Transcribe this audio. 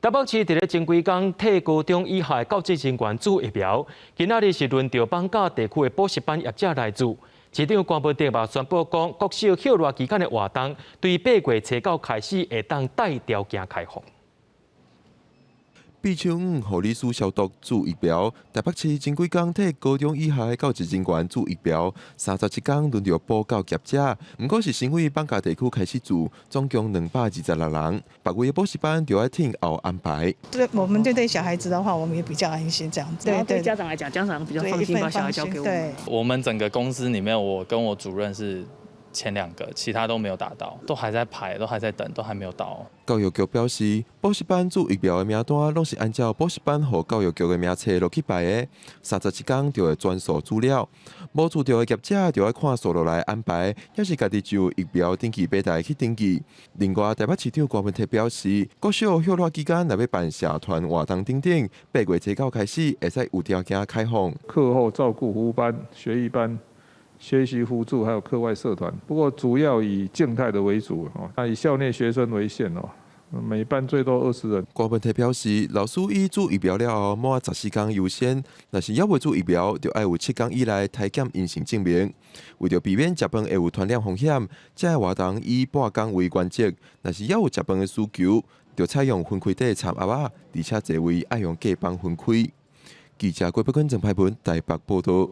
台北市伫咧前几天替高中以下的教职人员注疫苗，今仔日是轮到放假地区的补习班业者来注。市长关文哲嘛宣布讲，国小休热期间的活动，对8月初9开始会当带条件开放。毕秋护理师消毒注疫苗，台北市前几天替高中以下的教职人员注疫苗，31天轮到补教业者，不过是先为放假地区开始注，总共226人，别位的补习班就要听后安排。对我们对小孩子的话，我们也比较安心这样子。对家长来讲，家长比较放心把小孩交给我们。我们整个公司里面，我跟我主任是前2个，其他都没有打到，都还在排，都还在等，都还没有到。教育局表示，补习班注疫苗的名单拢是按照补习班和教育局的名册落去排的，31天就会转述资料。无注到的业者就要看数落来安排，也是家己就疫苗登记表台去登记。另外，台北市长关文哲表示，国小休热期间若要办社团活动等等，8月初9开始会使有条件开放。课后照顾服务班、学艺班。学习辅助还有课外社团，不过主要以静态的为主哦，那以校内学生为限哦，每班最多20人。关文哲表示，老师以注疫苗了后，满14天优先，若是还未注疫苗，就要有7天以内体检阴性证明。为着避免食饭会有传染风险，这个活动以半天为原则，若是还有食饭的需求，就采用分开地掺鸭仔，而且座位爱用隔板分开。记者郭北坤、郑派文台北报道。